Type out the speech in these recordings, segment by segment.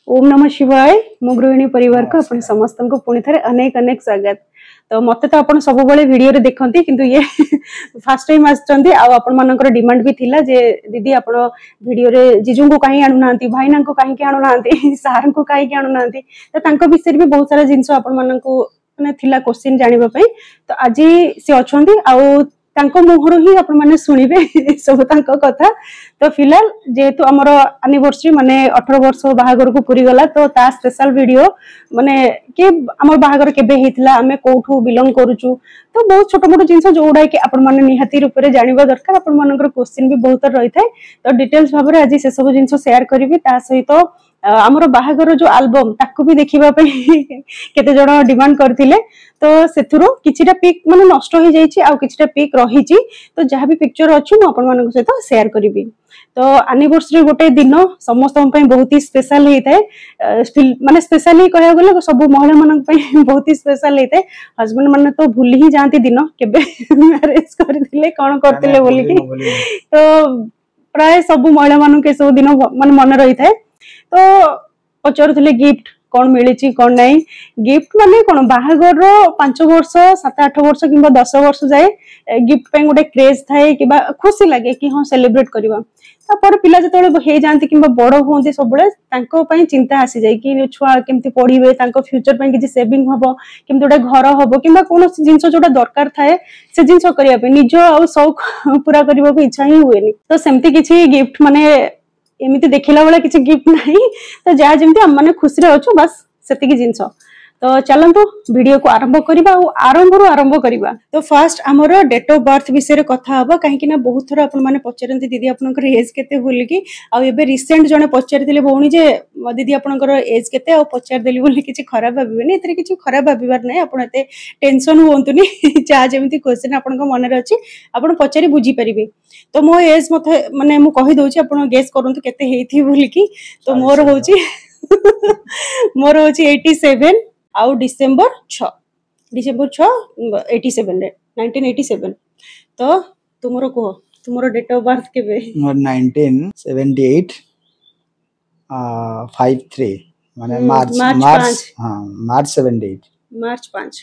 ओम नमः शिवाय मो गृहिणी परिवार को अपन समस्त को पुणी थे अनेक अनेक स्वागत। तो मत तो अपन सब वीडियो रे देखती किंतु ये फर्स्ट टाइम आपर डिमांड भी थिला जे दीदी आपण वीडियो रे जीजू को कहीं आणुना भाईना को कहीं आणुना सार को कहीं आणुना तो विषय भी बहुत सारा जिनस आपण माने थिला क्वेश्चन जानिबा पई। तो आज से अछंती आउ तांको मुहरु ही आपण माने सुनिबे सब तांको कथा। तो फिलहाल जेहेतु आमर एनिवर्सरी माने 18 वर्ष बाहागर को पूरी गला तो ता स्पेशल वीडियो माने के आमर बाहागर केबे हेतिला आमे कोठू बिलोंग करूचु तो बहुत छोट मोट जिंस जोडा के आपण माने निहाती रूप रे जानिबा दरकार। आपण मानकर क्वेश्चन भी बहुत रही थाए तो डिटेल्स भाबरे आज से सब जिंस शेयर करिवि। ता सहित आमर बाहागर जो एल्बम ताकू भी देखिबा पे केते जण डिमांड करथिले तो सेथुरो किछिटा पिक माने नष्ट हो जाइछि आ किछिटा पिक रहिछि तो जहा भी पिक्चर अछि म आपण मानक सहित शेयर करिवि। तो एनिवर्सरी गोटे दिन समस्त बहुत ही स्पेशल होता है माने स्पेशली कह गले सब महिला मान बहुत ही स्पेशल होता है। हस्बैंड माने तो भूल ही जाती दिन केबे मैरिज करथिले कौन करथिले बोलिकी तो प्राय सब महिला मान के सब दिन माने मन रही थाए। तो पचारुथिले गिफ्ट कौन मिली कौन नहीं गिफ्ट माने कौन बाहागर 5 वर्ष 7-8 वर्ष कि 10 वर्ष जाए गिफ्ट पे गोटे क्रेज थाए कि खुशी लगे कि हाँ सेलिब्रेट करवा। तापर पिला जतबे हे जानती कि बड़ होती सब चिंता आसी जाए कि छुआ केमती पढ़े फ्यूचर पे किसी सेविंग हम केमती गोटे घर हम कि कौन जिनस जो दरकार थाए से जिनस करने निज आ शौक पूरा करने को इच्छा ही हुए। तो सेमती किसी गिफ्ट माने एमती देखला वाला किसी गिफ्ट नहीं तो जहाँ जमी आम मैंने खुशी अच्छु बस सेतिकी जिनस। तो चलतु वीडियो को आरंभ करवा आरंभ करवा। तो फास्ट आमर डेट ऑफ बर्थ विषय कथा हम कहीं बहुत थर आपने पचारती दीदी आपंकर एज केते बोलिकी आबे रिसेंट जड़े पचारि भौणी जे दीदी आपंकर एज केते पचारदेली बोली किसी खराब भावे ए किसी खराब भावार ना आप टेंशन हुंतुनी जहाँ जमी क्वेश्चन आपण मन में अच्छी आप पचारि बुझीपारे। तो मो एज मत माने मु कहि दउची आपण गेस करंतु केते हेथि बोलिकी। तो मोर होची मोर होची 87 आउ डिसेंबर 6 87 रे 1987। तो तुमरो को तुमरो डेट ऑफ बर्थ केबे? मोर 1978 53 माने मार्च हां मार्च 78 मार्च 5।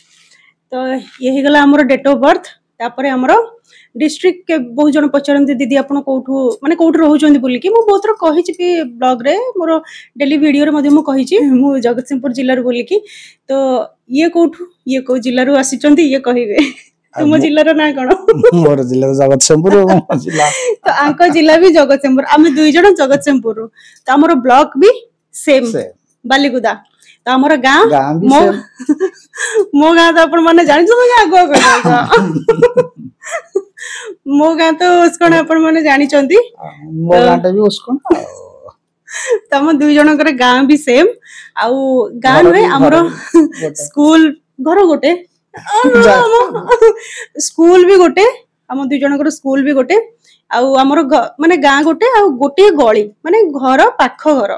तो यही गला हमरो डेट ऑफ बर्थ। तापरे हमरो डिस्ट्रिक्ट के बहुत जन पचारती दीदी आप कौटू माने कौटू रोचंदी बोलिकी मु बहुत थर कही ब्लॉग रे मोर डेली वीडियो रे मधे मु कही मु जगतसिंहपुर जिल्ला रू बोलिकी। तो ये कौटू ये को जिल्ला रू आसीचंती ये कहिबे तुम जिल्ला रो ना कोन? मोर जिल्ला जगतसिंहपुर जिल्ला तो आंको जिल्ला भी जगतसिंहपुर आमे दुई जण जगतसिंहपुर रो। तो हमर ब्लॉक भी सेम बालीगुदा। तो हमर गां मो गां तो अपन माने जानि छ आगो को मो गां तो उसकोन अपन माने जानि चंती मो गांटा भी उसकोन। तो हम दुई जनकर गां भी सेम आउ गां रे हमर स्कूल घर गोटे स्कूल भी गोटे हम दुई जनकर स्कूल भी गोटे आउ हमर माने गां गोटे आ गोटे गली माने घर पाख घर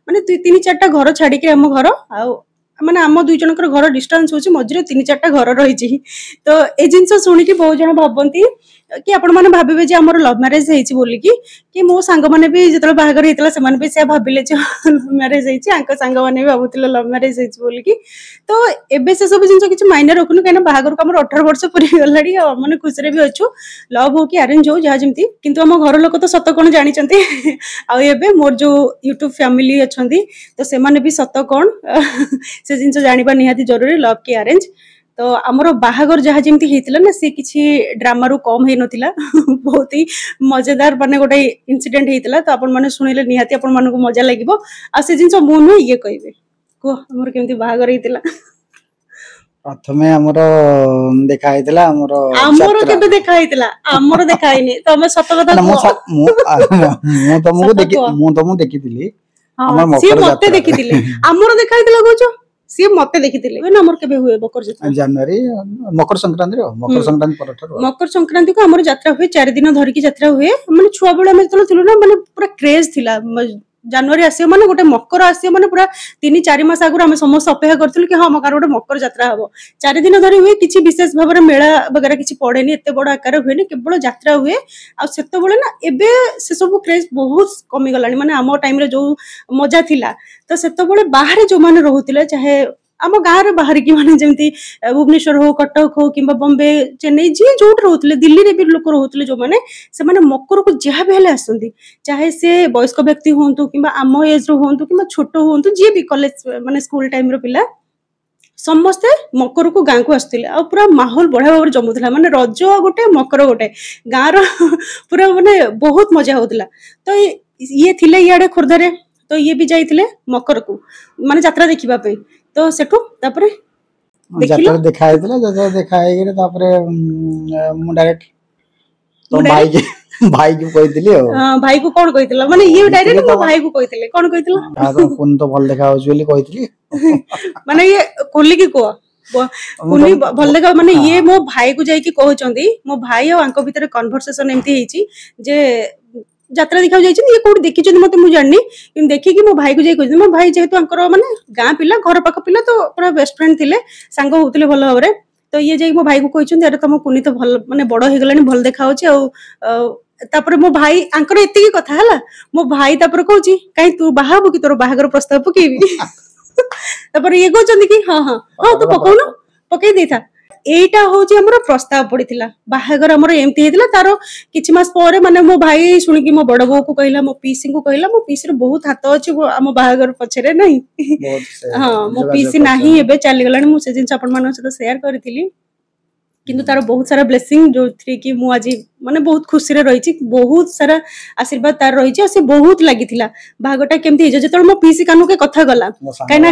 माने 3-4टा घर छाड़ी के हम घर आउ माने आम दुई जनकर घर डिस्टेंस होची मझरे 3-4टा घर रही। तो ए जिनस सुनिकी बहुत जन भाबंती कि आपण माने भाबिबे जे हमर लव मैरिज हेछि बोलिकी कि मो सांग माने भी जतल बाहागर हेतला से माने भी से भाबिले जे लव मैरिज हेछि आंक सांग माने भी भाबुतिले लव मैरिज हेछि बोलिकी। तो एबे से सब जिनस किछ मायने रखनु काना बाहागर को हमर 18 वर्ष पूरी गलाडी माने खुशी रे भी अछु लव हो कि अरेंज हो जहा जेमती किंतु हम घर लोक तो सत कोन जानि चंती आ एबे मोर जो यूट्यूब फैमिली अछंती तो से माने भी सत कोन से जिनस जानिबा निहाती जरूरी लव की अरेंज। तो आमर बाहागर जहाँ जमी होता ना सी किसी ड्रामा रू कम हो नथिला बहुत ही मजेदार माने गोटे इंसिडेंट होता। तो आपण माने सुनिले निहाती आपण माने को मजा लागिवो आ से जिनस मु नु ये कहबे को हमर केमती बाहागर होइतिला। प्रथमे हमर देखा हेतिला हमर केबे देखा हेतिला हमर देखा हेनी तो हम सत कथा मु तमु देखितिली हमर मते देखितिले हमर देखा हेतिला कहछो सी मते देखितिले ना हमर केबे हुए मकर जात्रा जनवरी मकर संक्रांति को हमर यात्रा हुए 4 दिन धर की यात्रा हुए माने छुआ बेला में तलो थिलु ना माने पूरा क्रेज थिला ଜାନୁଆରୀ ଆସିବ ମାନେ ଗୋଟେ ମକର ଆସିବ ମାନେ ପୁରା 3-4 ମାସ ଆଗରୁ ଆମେ ସମସ୍ତେ ଅପେକ୍ଷା କରିଥିଲୁ କି ହଁ ଆମ ଗାଁରେ ଗୋଟେ ମକର ଯାତ୍ରା ହବ। 4 ଦିନ ଧରି ହୁଏ, କିଛି ବିଶେଷ ଭାବରେ ମେଳା ବଗେରା କିଛି ପଡେନି, ଏତେ ବଡ ଆକାର ହୁଏନି, କେବଳ ଯାତ୍ରା ହୁଏ। ଆଉ ସେତେବେଳେ ନା ଏବେ ସେ ସବୁ କ୍ରେଜ ବହୁତ କମିଗଲାଣି, ମାନେ ଆମ ଟାଇମରେ ଯୋଉ ମଜା ଥିଲା। ତ ସେତେବେଳେ ବାହାରେ ଯୋଉମାନେ ରହୁଥିଲେ, ଚାହେ ଆମ ଗାଁରେ ବାହାରିକି ମାନେ ଯେମିତି ଭୁବନେଶ୍ୱର ହଉ, କଟକ ହଉ, କିମ୍ବା ବମ୍ବେ, ଚେନ୍ନାଇ, ଯିଏ ଯୋଉଠି ରହୁଥିଲେ, ଦିଲ୍ଲୀରେ ବି ଲୋକ ରହୁଥିଲେ ଯୋଉମାନେ, ସେମାନେ ମକରକୁ ଯାହା ବି ହେଲେ ଆସନ୍ତି। ଚାହେ ସେ ବୟସ୍କ ବ୍ୟକ୍ତି ହୁଅନ୍ତୁ କିମ୍ବା ଆମ ଏଜ ର ହୁଅନ୍ତୁ କିମ୍ବା ଛୋଟ ହୁଅନ୍ତୁ, ଯିଏ ବି କଲେଜ ମାନେ ସ୍କୁଲ ଟାଇମ ର ପିଲା, ସମସ୍ତେ ମକରକୁ ଗାଁକୁ ଆସୁଥିଲେ। ଆଉ ପୁରା ମାହୋଲ ବଢିଆ ଭାବରେ ଜମୁଥିଲା, ମାନେ ରଜ ଗୋଟେ ମକର ଗୋଟେ ଗାଁର ପୁରା ମାନେ ବହୁତ ମଜା ହଉଥିଲା। ତ ଇଏ ଥିଲେ ଇଆଡେ ଖୋର୍ଦ୍ଧାରେ, ତ ଇଏ ବି ଯାଇଥିଲେ ମକରକୁ ମାନେ ଯାତ୍ରା ଦେଖିବା ପାଇଁ। ତ ସେଠୁ ତାପରେ ଯାତ୍ରା ଦେଖା ହେଇଥିଲା, ଯାତ୍ରା ଦେଖା ହେଇକିରି ତାପରେ ମୁଁ ଡାଇରେକ୍ଟ ତ ଭାଇକୁ କହିଥିଲି ଆଉ। ଭାଇକୁ କଣ କହିଥିଲା, ମାନେ ଇଏ ଡାଇରେକ୍ଟ ମୋ ଭାଇକୁ କହିଥିଲେ, କଣ କହିଥିଲା? କୁନି ତ ଭଲ ଦେଖା ହଉଛି ବୋଲି କହିଥିଲି। ମାନେ ଇଏ ଖୋଲିକି କୁହ, କୁନି ଭଲ ଦେଖା, ମାନେ ଇଏ ମୋ ଭାଇକୁ ଯାଇକି କହୁଛନ୍ତି। ମୋ ଭାଇ ଆଉ ଆଙ୍କ ଭିତରେ କନଭରସେସନ ଏମିତି ହେଇଛି ଯେ ଯାତ୍ରା ଦେଖିବାକୁ ଯାଇଛନ୍ତି, ଇଏ କୋଉଠି ଦେଖିଛନ୍ତି ମତେ ମୁଁ ଜାଣିନି, କିନ୍ତୁ ଦେଖିକି ମୋ ଭାଇକୁ ଯାଇ କହିଛନ୍ତି। ମୋ ଭାଇ ଯେହେତୁ ଆଙ୍କର ମାନେ ଗାଁ ପିଲା, ଘର ପାଖ ପିଲା, ତ ପୁରା ବେଷ୍ଟ ଫ୍ରେଣ୍ଡ ଥିଲେ, ସାଙ୍ଗ ହଉଥିଲେ ଭଲ ଭାବରେ। ତ ଇଏ ଯାଇକି ମୋ ଭାଇକୁ କହିଛନ୍ତି, ଆରେ ତମ କୁନି ତ ଭଲ, ମାନେ ବଡ ହେଇଗଲାଣି, ଭଲ ଦେଖା ହଉଛି। ଆଉ ତାପରେ ମୋ ଭାଇ ଆଙ୍କର ଏତିକି କଥା ହେଲା, ମୋ ଭାଇ ତାପରେ କହୁଛି, କାହିଁ ତୁ ବାହା ହବୁ କି, ତୋର ବାହାଘର ପ୍ରସ୍ତାବ ପକେଇବି? ତାପରେ ଇଏ କହୁଛନ୍ତି କି ହଁ ହଁ ହଁ ତୁ ପକଉନ, ପକେଇ ଦେଇଥା। ଏଇଟା ହଉଛି ଆମର ପ୍ରସ୍ତାବ ପଡିଥିଲା, ବାହାଘର ଆମର ଏମିତି ହେଇଥିଲା। ତାର କିଛି ମାସ ପରେ ମାନେ ମୋ ଭାଇ ଶୁଣିକି ମୋ ବଡ ବୋଉକୁ କହିଲା, ମୋ ପିଇସିଙ୍କୁ କହିଲା, ମୋ ପିଇସିର ବହୁତ ହାତ ଅଛି ଆମ ବାହାଘର ପଛରେ, ନାହିଁ? ହଁ, ମୋ ପିଇସି ନାହିଁ, ଏବେ ଚାଲିଗଲାଣି। ମୁଁ ସେ ଜିନିଷ ଆପଣମାନଙ୍କ ସହିତ ସେୟାର କରିଥିଲି, କିନ୍ତୁ ତାର ବହୁତ ସାରା ବ୍ଲେସିଂ, ଯୋଉଥିରେ କି ମୁଁ ଆଜି ମାନେ ବହୁତ ଖୁସିରେ ରହିଛି, ବହୁତ ସାରା ଆଶୀର୍ବାଦ ତାର ରହିଛି। ଆଉ ସେ ବହୁତ ଲାଗିଥିଲା ବାହାଘରଟା କେମିତି ହେଇଯିବ। ଯେତେବେଳେ ମୋ ପିଇସି କାନକୁ କଥା ଗଲା, କାହିଁକିନା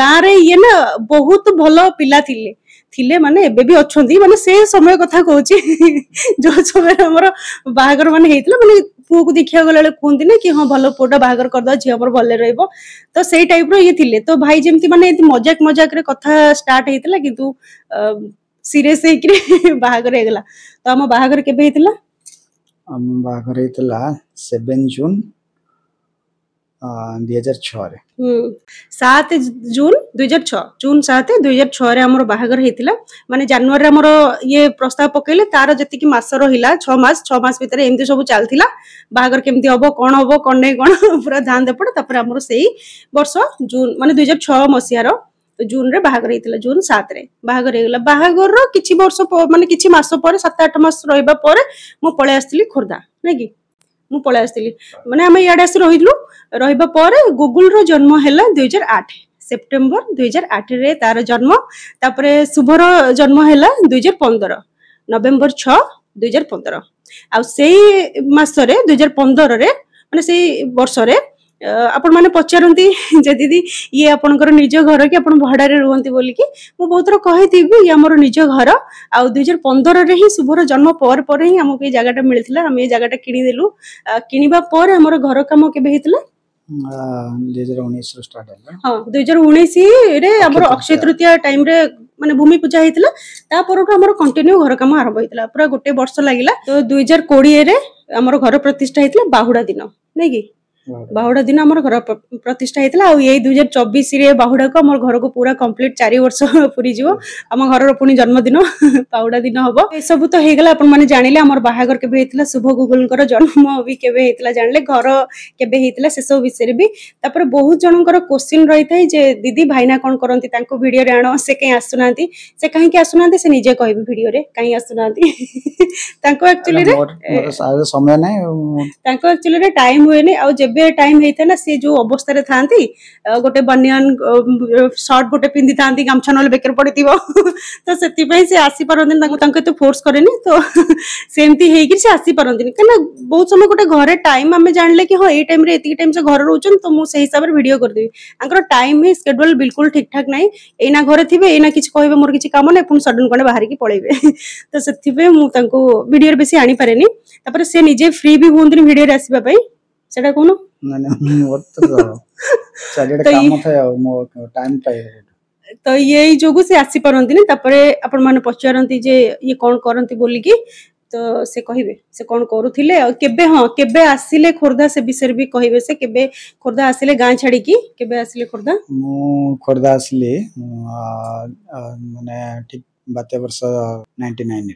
ଗାଁରେ ଇଏ ନା ବହୁତ ଭଲ ପିଲା ଥିଲେ, ମାନେ ଏବେ ବି ଅଛନ୍ତି, ମାନେ ସେ ସମୟ କଥା କହୁଛି ଯୋଉ ସମୟରେ ଆମର ବାହାଘର ମାନେ ହେଇଥିଲା, ମାନେ ପୁଅକୁ ଦେଖିବାକୁ ଗଲା ବେଳେ କୁହନ୍ତି ନା କି ହଁ ଭଲ ପୁଅଟା ବାହାଘର କରିଦବା, ଝିଅ ଆମର ଭଲରେ ରହିବ। ତ ସେଇ ଟାଇପ ର ଇଏ ଥିଲେ। ତ ଭାଇ ଯେମିତି ମାନେ ମଜାକରେ କଥା ଷ୍ଟାର୍ଟ ହେଇଥିଲା, କିନ୍ତୁ ସିରିୟସ ହେଇକିରି ବାହାଘର ହେଇଗଲା। ତ ଆମ ବାହାଘର କେବେ ହେଇଥିଲା? ଆମ ବାହାଘର ହେଇଥିଲା 7 ଜୁନ 2006 ରେ। 7 ଜୁନ 2006, ଜୁନ 7, 2006 ଆମର ବାହାଘର ହେଇଥିଲା। ମାନେ ଜାନୁଆରୀରେ ଆମର ଇଏ ପ୍ରସ୍ତାବ ପକେଇଲେ, ତାର ଯେତିକି ମାସ ରହିଲା, 6 ମାସ ଭିତରେ ଏମିତି ସବୁ ଚାଲିଥିଲା, ବାହାଘର କେମିତି ହବ, କଣ ହବ, କଣ ନାଇଁ, କଣ ପୁରା ଧାନ ଦେପଟ। ତାପରେ ଆମର ସେଇ ବର୍ଷ ଜୁନ ମାନେ 2006 ମସିହାର ଜୁନରେ ବାହାଘର ହେଇଥିଲା, ଜୁନ 7 ବାହାଘର ହେଇଗଲା। ବାହାଘରର କିଛି ବର୍ଷ ମାନେ କିଛି ମାସ ପରେ, 7-8 ମାସ ରହିବା ପରେ ମୁଁ ପଳେଇ ଆସିଥିଲି ଖୋର୍ଦ୍ଧା, ନାଇଁ କି? ମୁଁ ପଳେଇ ଆସିଥିଲି, ମାନେ ଆମେ ଇଆଡେ ଆସି ରହିଲୁ। ରହିବା ପରେ ଗୁଗୁଲର ଜନ୍ମ ହେଲା 2008, ସେପ୍ଟେମ୍ବର 2008ରେ ତାର ଜନ୍ମ। ତାପରେ ଶୁଭର ଜନ୍ମ ହେଲା 2015, ନଭେମ୍ବର 6, 2015। ଆଉ ସେଇ ମାସରେ 2015ରେ, ମାନେ ସେଇ ବର୍ଷରେ ଆପଣ ମାନେ ପଚାରନ୍ତି ଯେ ଦିଦି ଇଏ ଆପଣଙ୍କର ନିଜ ଘର କି ଆପଣ ଭଡାରେ ରୁହନ୍ତି ବୋଲିକି, ମୁଁ ବହୁତ ଥର କହିଥିବି ଇଏ ଆମର ନିଜ ଘର। ଆଉ 2015ରେ ହିଁ ଶୁଭର ଜନ୍ମ ପରେ ହିଁ ଆମକୁ ଏଇ ଜାଗାଟା ମିଳିଥିଲା, ଆମେ ଏଇ ଜାଗାଟା କିଣିଦେଲୁ। କିଣିବା ପରେ ଆମର ଘର କାମ କେବେ ହେଇଥିଲା? 2019 ଷ୍ଟାର୍ଟ ହେଲା। ହଁ, 2019ରେ ଆମର ଅକ୍ଷୟ ତୃତୀୟା ଟାଇମରେ ମାନେ ଭୂମି ପୂଜା ହେଇଥିଲା। ତା ପରଠୁ ଆମର କଣ୍ଟିନ୍ୟୁ ଘର କାମ ଆରମ୍ଭ ହେଇଥିଲା, ପୁରା 1 ବର୍ଷ ଲାଗିଲା। ତ 2020ରେ ଆମର ଘର ପ୍ରତିଷ୍ଠା ହେଇଥିଲା, ବାହୁଡା ଦିନ, ନାଇଁ କି? ବାହୁଡା ଦିନ ଆମର ଘର ପ୍ରତିଷ୍ଠା ହେଇଥିଲା। ଆଉ ଏଇ 2024ରେ ବାହୁଡାକୁ ଆମର ଘରକୁ ପୁରା କମ୍ପ୍ଲିଟ 4 ବର୍ଷ ପୁରୀ ଯିବ। ଆମ ଘରର ପୁଣି ଜନ୍ମଦିନ ବାହୁଡା ଦିନ ହବ। ଏସବୁ ତ ହେଇଗଲା, ଆପଣ ମାନେ ଜାଣିଲେ ଆମର ବାହାଘର କେବେ ହେଇଥିଲା, ଶୁଭ ଗୁଗୁଲଙ୍କର ଜନ୍ମ ବି କେବେ ହେଇଥିଲା ଜାଣିଲେ, ଘର କେବେ ହେଇଥିଲା ସେସବୁ ବିଷୟରେ ବି। ତାପରେ ବହୁତ ଜଣଙ୍କର କୋଶ୍ଚିନ୍ ରହିଥାଏ ଯେ ଦିଦି ଭାଇନା କଣ କରନ୍ତି, ତାଙ୍କୁ ଭିଡିଓରେ ଆଣ, ସେ କାହିଁ ଆସୁନାହାନ୍ତି। ସେ କାହିଁକି ଆସୁନାହାନ୍ତି ସେ ନିଜେ କହିବେ ଭିଡିଓରେ, କାହିଁ ଆସୁନାହାନ୍ତି। ତାଙ୍କୁ ଆକ୍ଚୁଆଲିରେ ସମୟ ନାହିଁ, ତାଙ୍କୁ ଆକ୍ଚୁଆଲିରେ ଟାଇମ ହୁଏନି। ଆଉ ଯେବେ ଟାଇମ ହେଇଥାଏ ନା, ସେ ଯୋଉ ଅବସ୍ଥାରେ ଥାନ୍ତି, ଗୋଟେ ବନିଆନ ସର୍ଟ ଗୋଟେ ପିନ୍ଧିଥାନ୍ତି, ଗାମଛା ନହେଲେ ବେକରେ ପଡିଥିବ, ତ ସେଥିପାଇଁ ସେ ଆସିପାରନ୍ତିନି। ତାଙ୍କୁ ଏତେ ଫୋର୍ସ କରେନି, ତ ସେମିତି ହେଇକି ସେ ଆସିପାରନ୍ତିନି। କାହିଁକିନା ବହୁତ ସମୟ ଗୋଟେ ଘରେ ଟାଇମ ଆମେ ଜାଣିଲେ କି ହଁ ଏଇ ଟାଇମରେ ଏତିକି ଟାଇମ ସେ ଘରେ ରହୁଛନ୍ତି, ତ ମୁଁ ସେଇ ହିସାବରେ ଭିଡିଓ କରିଦେବି। ତାଙ୍କର ଟାଇମ ହିଁ ସ୍କେଡ୍ୟୁଲ ବିଲକୁଲ ଠିକ ଠାକ ନାହିଁ। ଏଇନା ଘରେ ଥିବେ, ଏଇନା କିଛି କହିବେ ମୋର କିଛି କାମ ନାହିଁ, ପୁଣି ସଡନ କଣେ ବାହାରିକି ପଳେଇବେ। ତ ସେଥିପାଇଁ ମୁଁ ତାଙ୍କୁ ଭିଡିଓରେ ବେଶୀ ଆଣିପାରେନି। ତାପରେ ସେ ନିଜେ ଫ୍ରି ବି ହୁଅନ୍ତିନି ଭିଡିଓରେ ଆସିବା ପାଇଁ, ସେଟା କହୁନ। ତ ଏଇ ଯୋଗୁ ସେ ଆସିପାରନ୍ତିନି। ତାପରେ ଆପଣ ମାନେ ପଚାରନ୍ତି ଯେ ଇଏ କଣ କରନ୍ତି ବୋଲିକି, तो से कहिबे से कोन करूथिले केबे हाँ केबे आसिले खोर्धा से विषय भी कहिबे से केबे खोर्धा आसिले गां छाड़ी की केबे आसिले खोर्धा मु खोर्धा आसली माने ठीक बात्या वर्ष 99 रे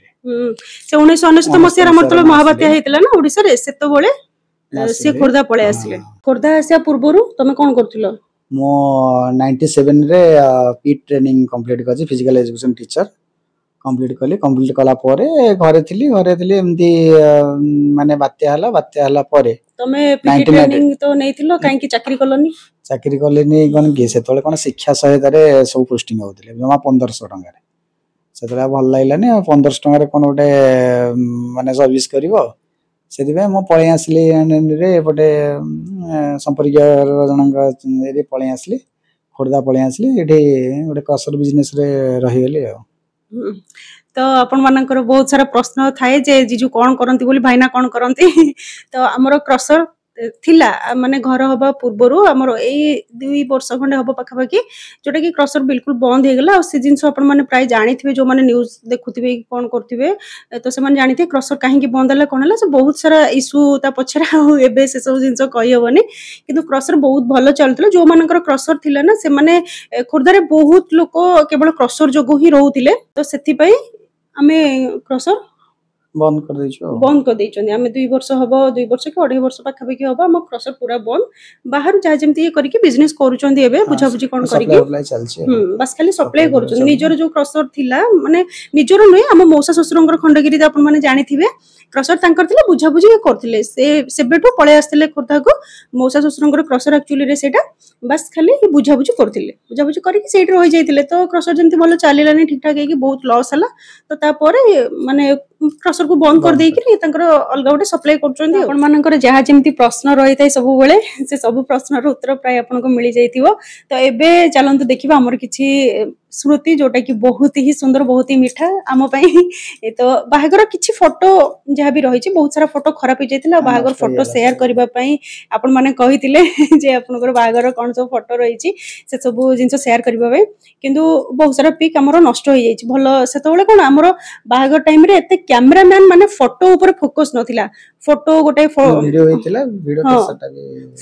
से 1999 मसिया रा मतलब महाबात्या हेतला ना ओडिसा रे सेतो बोले से खोर्धा पळे आसिले खोर्धा आसिया पूर्वरु तमे कोन करथिलो मो 97 रे पीट ट्रेनिंग कंप्लीट करछि फिजिकल एजुकेशन टीचर कंप्लीट कला परे घरे थिली एमती माने बात्या हला परे तमे पीटी ट्रेनिंग तो नैथिलो काहे की चाकरी कलेनी कोन के सेतोले कोन शिक्षा सहायता रे सब पोस्टिंग होतले जमा 1500 टका रे सेतला भल लाइलानी 1500 टका रे कोन ओटे माने सर्विस करिवो सेति बे मो पळे आसली रे एपटे संपर्क जनक एरी पळे आसली खोर्धा पळे आसली एठी ओटे क्रसर बिजनेस रे रहि गेली तो आपण मानकर बहुत सारा प्रश्न थाए जे जीजू कौन करंती बोली भाईना कौन करंती तो हमरो क्रसर थिला माने घर हबा पूर्वरु हमरो एई 2 वर्ष खंडे हबा पाखापाखि जोटा कि क्रसर बिल्कुल बंद हे गेला और से जिंस आपण माने प्राय जानिथिबे जो माने न्यूज़ देखुथिबे कोन करथिबे तो से माने जानिथे क्रसर काहे कि बंद हला कोन हला से बहुत सारा इशू ता पछरा एबे से सब जिंस कहि होबनी किंतु क्रसर बहुत भलो चलतला जो मानकर क्रसर थिला ना से माने खोर्धा रे बहुत लोक केवल क्रसर जोगो ही रहउतिले तो सेथि पई हमें क्रसर बंद कर देइछन हमें 2 वर्ष हबो 2 वर्ष के 2.5 वर्ष पाखापाखि हबो हम क्रसर पूरा बंद बाहर जा जेमती करके बिजनेस करूचंदी एबे बुझा बुझी कोन करके बस खाली सप्लाई करूचन निजर जो क्रसर थिला माने निजर नै हम मौसा ससुरंगर खंडगिरी अपन माने जानिथिबे क्रसर तांकर थिले बुझा बुझी करथिले से सेबेटो पळे आस्थिले खोर्धा को मौसा ससुरंगर क्रसर एक्चुअली रे सेटा बस खाली बुझा बुझी करके सेट रहि जाइतिले तो क्रसर जेमती भलो चालिलानी ठीक ठाक हेकी बहुत लॉस हला तो तापरे माने क्रसर को बंद कर देइकि तांकर अलगा गोटे सप्लाई करचोंदी आपण मानकर जहा जेमती प्रश्न रहि थाय सब बेले से सब प्रश्नर उत्तर प्राय आपन को मिली जाइतिबो तो एबे चलंतु देखिबा हमर किछि स्मृति जोटा कि बहुत ही सुंदर बहुत ही मीठा आम पई तो बाहागर किछि फोटो जहा भी रही बहुत सारा फोटो खराब हो जाइतिला बाहागर फोटो शेयर करबा पई आपण माने कहितिले जे आपनकर बाहागर कोन सब फोटो रही से सब जिंस शेयर करबा पई किंतु बहुत सारा पिक हमरो नष्ट हो जाइछि भलो सेतोले कोन हमरो बाहागर टाइम रे एते कैमरामैन माने फोटो ऊपर फोकस नथिला फोटो गोटे वीडियो हेतिला वीडियो कैसेटा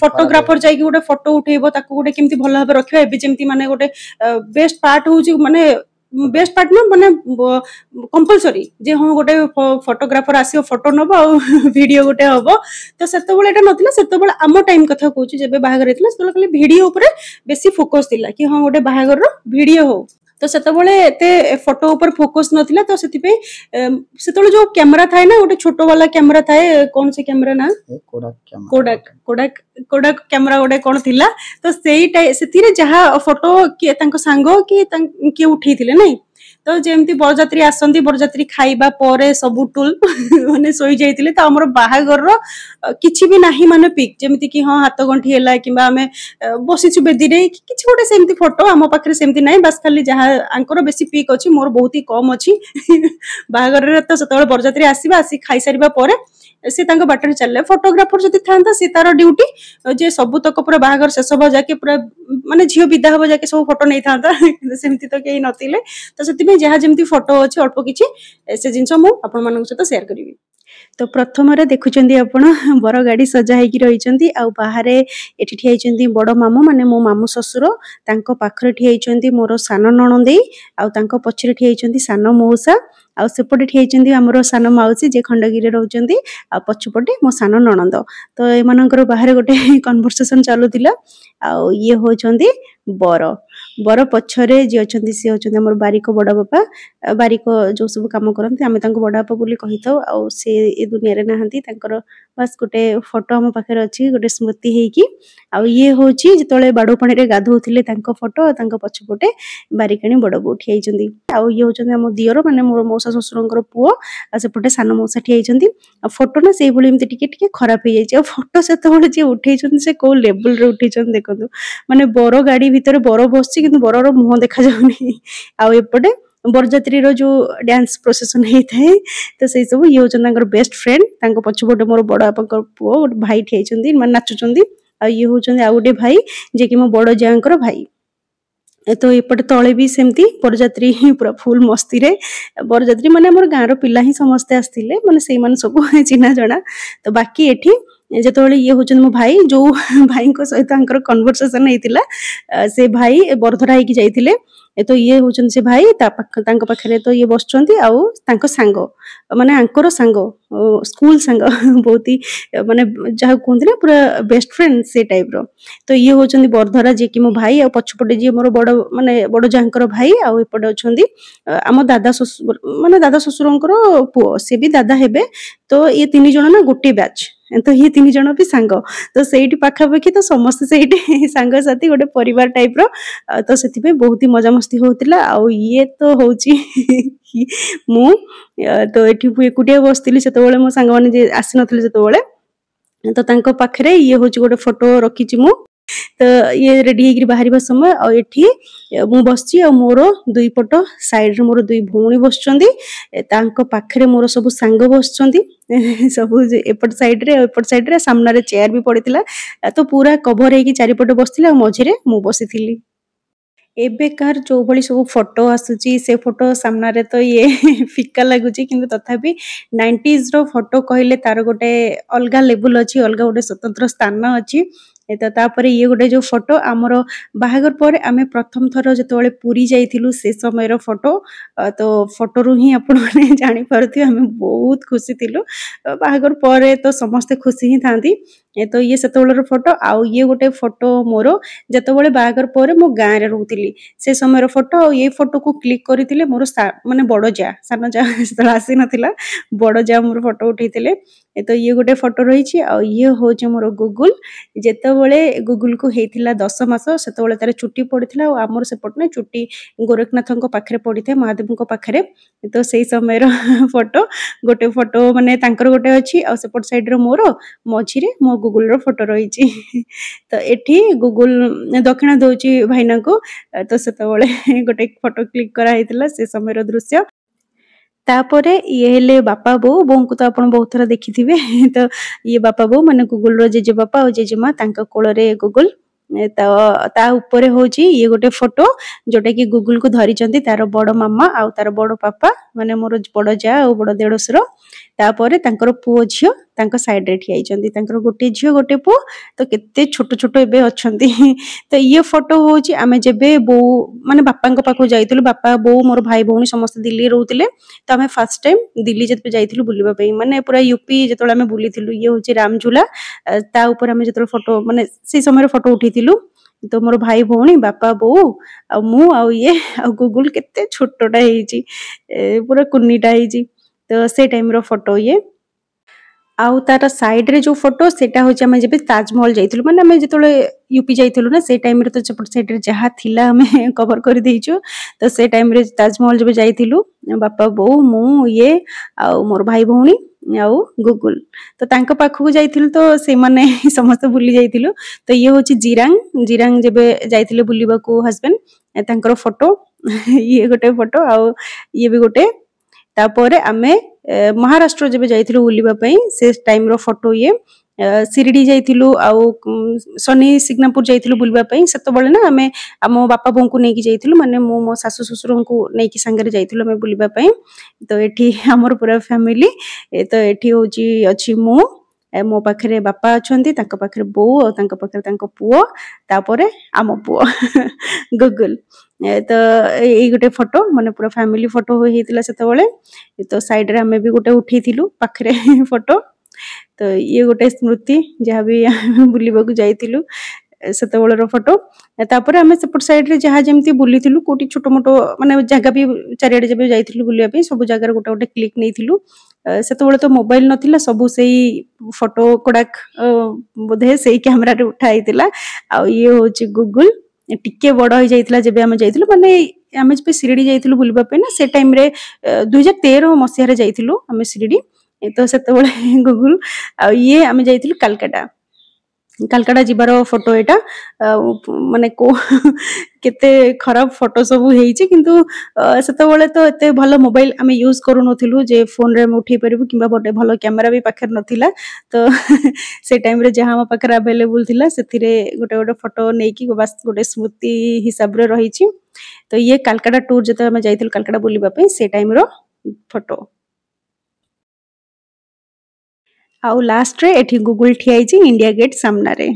फोटोग्राफर जाई कि गोटे फोटो उठेबो ताको गोटे केमती भलो भाबे रखिबा एबे जेमती माने गोटे बेस्ट पार्ट होउची माने बेस्ट पार्ट ना माने कंपलसरी जे हां गोटे फोटोग्राफर आसीओ फोटो नबो आ वीडियो गोटे हबो तो सेतो बेले एटा नथिला सेतो बेले आमो टाइम कथा कहूची जेबे बाहागर हेतिला सेतो खाली वीडियो ऊपर बेसी फोकस दिला कि हां गोटे बाहागर रो वीडियो हो तो सेतो बेले एते फोटो ऊपर फोकस नथिला तो सेति पे सेतो जो कैमरा थाए ना गोटे छोटो वाला कैमरा थाए कोन से कैमरा ना कोडाक कैमरा गोटे कोन थिला तो सेई सेति रे जहा फोटो के तांको सांगो के उठैथिले नै तो जेमती बरजात्री आसंती बरजात्री खाइबा परे सब टूल माने सोई जाइतिले तो हमर बाहागर रो किछि भी नाही माने पिक जेमती कि हां हाथ गंठी हैला किबा हमें बसिछु बेदी रे किछि गोटे सेमती फोटो हम पाखरे सेमती नाही बस खाली जहा आंकर बेसी पिक अछि मोर बहुत ही कम अछि बाहागर रे तो सतोळ बरजात्री आसीबा आसी खाइ सारिबा परे से तांको बाटर चलले फोटोग्राफर जति थांता से तार ड्यूटी जे सब तक पूरा बाहागर शेष हो जाके पूरा माने झियो विदा हो जाके सब फोटो नै थांता सेमती तो केही नथिले तो सेति में जहा जेमती फोटो अछि अल्प किछि से जिंस मु आपन मानक सहित शेयर करिवि तो प्रथम रे देखुचंदी आपण बर गाड़ी सजा हेकी रहिचंदी आ बाहरे एठी ठियाइचंदी बड़ मामू माने मो मामू ससुर तांको पाखरे ठियाइचंदी मोर सान नणंदेई आ तांको पछरे ठियाइचंदी सान मौसा आ सेपटे ठियाइचंदी हमरो सान माउसी जे खंडगिरी रहउचंदी आ पछपटे मो सान नणंद तो ए मानकर बाहरे गोटे कन्वर्सेशन चालुतिला आ ये होचंदी बर पछरे जे अछंदी से होचंदी हमर बारिक बड़ बापा बारिक जो सब काम करंती हमें तांको बड़ बापा बोली कहिथौ आ से ए दुनिया रे नाहंती तांकर बस गोटे फोटो हम पाखरे अछि गोटे स्मृति हेकी आ ये होची जतले बाडो पानी रे गाधौथिले तांको फोटो तांको पछपटे बारिकाणी बड़ बो ठियाइचंदी आ ये होचंदी हम दियर माने मोर मौसा ससुरंकर पुओ आ सेपटे सान मौसा ठियाइचंदी आ फोटो ना सेई भली एमते टिके खराब हे जाय फोटो सेतबेले जे उठैचंदी से को लेवल रे उठैचंदी देखंतु माने बर गाड़ी भीतर बर बसची किंतु बरर मुह देखा जाउनी आ एपटे बरजात्री रो जो डांस प्रोसेसन हे थाए तो से सब ये होचंदी बेस्ट फ्रेंड तांको पछपटे मोर बड़ आपकर पुओ भाई ठियाइचंदी माने नाचुचंदी आ ये होचंदी आ गोटे भाई जे कि मो बड़ जांकर भाई तो एपटे तले भी सेमती बरजात्री पूरा फुल मस्ती रे बरजात्री माने हमर गाँर पिला ही समस्ते आसथिले माने सेई माने सब चिन्हा जणा तो बाकी एठी जेतोले ये होचन मो भाई जो भाई को सहित आंकर कन्वर्सेशन हेतिला से भाई बरधरा हेकी जाइथिले तो ये होचन से भाई तांको पाखरे तो ये बसचंती आउ तांको सांग माने आंकर सांग स्कूल सांग बहुत ही माने जहा कहते ना पूरा बेस्ट फ्रेंड से टाइप रो तो ये होचंदी बरधरा जे कि मो भाई आ पछपटे जे मोर बड़ माने बड़ जांकर भाई आ एपटे अछंदी आम दादा ससुर माने दादा ससुरंकर पुओ से भी दादा हेबे तो ये तीन जण ना गोटे बैच तो ये तीन जण भी सांग तो सेठी पाखापाखि तो समस्त सेठी सांग साथी गोटे परिवार टाइप रो तो सेति बहुत ही मजा मस्ती होतिला आ ये तो होची मु तो एठी एकुटिया बसतिली सेतबेले मो सांग माने जे आसी नथिले सेतबेले तो तांको पाखरे ये होची गोटे फोटो रखिची मु तो ये रेडी हेकरी बाहर समय आठी मु बसची आ मोर दुई पट साइड रे मोर दुई भौणी बसचंदी तांको पाखरे मोर सब सांग बसचंदी सब एपट साइड रे सामना रे चेयर भी पड़ितिला तो पूरा कवर हेकी चारिपट बसतिला मझे रे मु बसिथिली एबेकार जो भली सब फोटो आसुची से फोटो सामना रे तो ये फिका लगुची किंतु तथापि 90s रो फोटो कहले तार गोटे अलगा लेवल अछि अलगा गोटे स्वतंत्र स्थान अछि तो तापर ये गोटे जो फोटो आमर बाहागर पर आमे प्रथम थर जतबेले पुरी जाइथिलु से समय फोटो तो फोटो रु ही आपण माने जानि परथि आमे बहुत खुशी थिलु बाहागर पर तो समस्त खुशी ही थांती तो ये सेतबेलर फोटो आउ ये गोटे फोटो मोर जतबेले बाहागर पर मो गाँ रे रहउतिली से समय फोटो आ ये फोटो को क्लिक करथिले मोर माने बड़ जा सान जा सेतला आसी नथिला बड़ जा मोर फोटो उठैतिले तो ये गोटे फोटो रही आ ये होचे मोर गूगल जेतबेले गूगल को हेतिला 10 मास सेतबेले तार चुट्टी पड़िथिला आ हमर सेपट ने चुट्टी गोरखनाथन को पाखरे पड़िथे महादेव को पाखरे तो सेई समय रो फोटो गोटे फोटो माने तांकर गोटे अछि आ सेपट साइड रो मोर मझी रे मो गूगल रो फोटो रही तो एठी गूगल दक्षिणा दउची भाईना को तो सेतबेले गोटे फोटो क्लिक करा हेतिला से समय रो दृश्य तापरे ये हेले बापा बो को तो आपण बहुत थरा देखिथिबे तो ये बापा बो माने गूगल रो जेजे बापा और जेजे मां तांका कोळरे गूगल तो ता ऊपर होची ये गोटे फोटो जोटा कि गूगल को धरी चंदी तार बड़ मामा आ तार बड़ पापा माने मोर बड़ जा और बड़ देड़सर तापरे तांकर पुओ झियो तांका साइड रे ठियाई चंदी तांकर गोटे झियो गोटे पुओ तो केते छोट छोट एबे अछंती तो ये फोटो होची आमे जेबे बो माने बापा को पाखो जाइतिलु बापा बो मोर भाई भौणी समस्त दिल्ली रहउतिले तो आमे फर्स्ट टाइम दिल्ली जते जाइतिलु बुलिबा पई माने पूरा यूपी जतोला आमे बुलितिलु ये होची रामझूला ता ऊपर आमे जतोला फोटो माने से समय रे फोटो उठितिलु तो मोर भाई भौणी बापा बो आ मु आ ये आ गूगल केते छोटटा हेची पूरा कुन्नीटा हेची तो से टाइम रो फोटो ये आउ तार साइड रे जो फोटो सेटा होची हम जेबे ताजमहल जाइथिलु माने हम जेतोले यूपी जाइथिलु ना से टाइम रे तो सेपट साइड रे जहा थिला हम कवर कर देइछु तो से टाइम रे ताजमहल जेबे जाइथिलु बापा बो मु ये आ मोर भाई भौणी आउ गूगल तो तांको पाखु जाइथिलु तो से माने समस्त भूली जाइथिलु तो ये होची जिरांग जेबे जाइथिले बुलिबा को हस्बैंड तांकर फोटो ये गोटे फोटो आउ ये भी गोटे तापरे आमे महाराष्ट्र जेबे जाइथिलु बुलिबा पई से टाइम रो फोटो ये सिरडी जाइथिलु आउ सनी सिग्नापुर जाइथिलु बुलिबा पई सेतो बळे ना आमे आमो बापा बों को नेकी जाइथिलु माने मो सासु ससुर को नेकी संगे जाइथिलु आमे बुलिबा पई तो एठी हमर पूरा फैमिली तो एठी होची अछि मो पाखरे बापा अछंती तांको पाखरे बो और तांको पाखरे तांको पुओ तापरे आमो पुओ गूगल तो ये गोटे फोटो माने पूरा फैमिली फोटो हेतिला सेतो बळे तो साइड रे हमें भी गोटे उठैथिलु पाखरे फोटो तो ये गोटे स्मृति जहाँ भी बुलिबा को जाइथिलु सेतबेलर फोटो तापर आमे सेपट साइड रे जहाँ जेमती बुलिथिलु कोटी छोटो मोटो माने जगह भी चारियाडे जेबे जाइथिलु बुलिया पे सब जगह गोटे गोटे क्लिक नैथिलु सेतबेले तो मोबाइल नथिला सब सेई फोटो कोडाक बोधे सेई कैमरा रे उठाइतिला आ ये होची गूगल टिके बड़ हो जाइतिला जेबे आमे जाइथिलु माने आमे जेबे शिरडी जाइथिलु बुलिबा पे ना से टाइम रे 2013 मसिया रे जाइथिलु आमे शिरडी तो सेतबेले गूगल आ ये आमे जाइथिलु कलकत्ता କାଲକାଟା ଯିବାର ଫଟୋ ଏଇଟା ମାନେ କୋ କେତେ ଖରାପ ଫଟୋ ସବୁ ହେଇଛି କିନ୍ତୁ ସେତେବେଳେ ତ ଏତେ ଭଲ ମୋବାଇଲ ଆମେ ୟୁଜ କରୁନଥିଲୁ ଯେ ଫୋନରେ ଆମେ ଉଠେଇ ପାରିବୁ କିମ୍ବା ଗୋଟେ ଭଲ କ୍ୟାମେରା ବି ପାଖରେ ନଥିଲା ତ ସେ ଟାଇମରେ ଯାହା ଆମ ପାଖରେ ଆଭେଲେବୁଲ ଥିଲା ସେଥିରେ ଗୋଟେ ଗୋଟେ ଫଟୋ ନେଇକି ବାସ୍ ଗୋଟେ ସ୍ମୃତି ହିସାବରେ ରହିଛି ତ ଇଏ କାଲକାଟା ଟୁର ଯେତେବେଳେ ଆମେ ଯାଇଥିଲୁ କାଲକାଟା ବୁଲିବା ପାଇଁ ସେ ଟାଇମର ଫଟୋ ଆଉ ଲାଷ୍ଟରେ ଏଠି ଗୁଗୁଲ ଠିଆ ହେଇଛି ଇଣ୍ଡିଆ ଗେଟ୍ ସାମ୍ନାରେ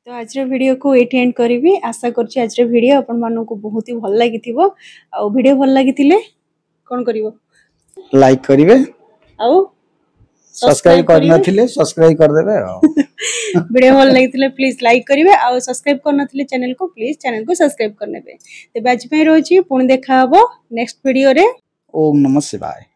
तो आज वीडियो को ये एंड करी आशा कर आज वीडियो आपण मानक बहुत ही भल लगी आ वीडियो भल लगी कौन कर लाइक करिवे आउ सब्सक्राइब करनथिले सब्सक्राइब कर देबे वीडियो भल लगी प्लीज लाइक करिवे आ सब्सक्राइब करनथिले चैनल को प्लीज चैनल को सब्सक्राइब करनेबे ते आज पे रोची पुणी देखा हबो नेक्स्ट वीडियो रे ओम नमः शिवाय।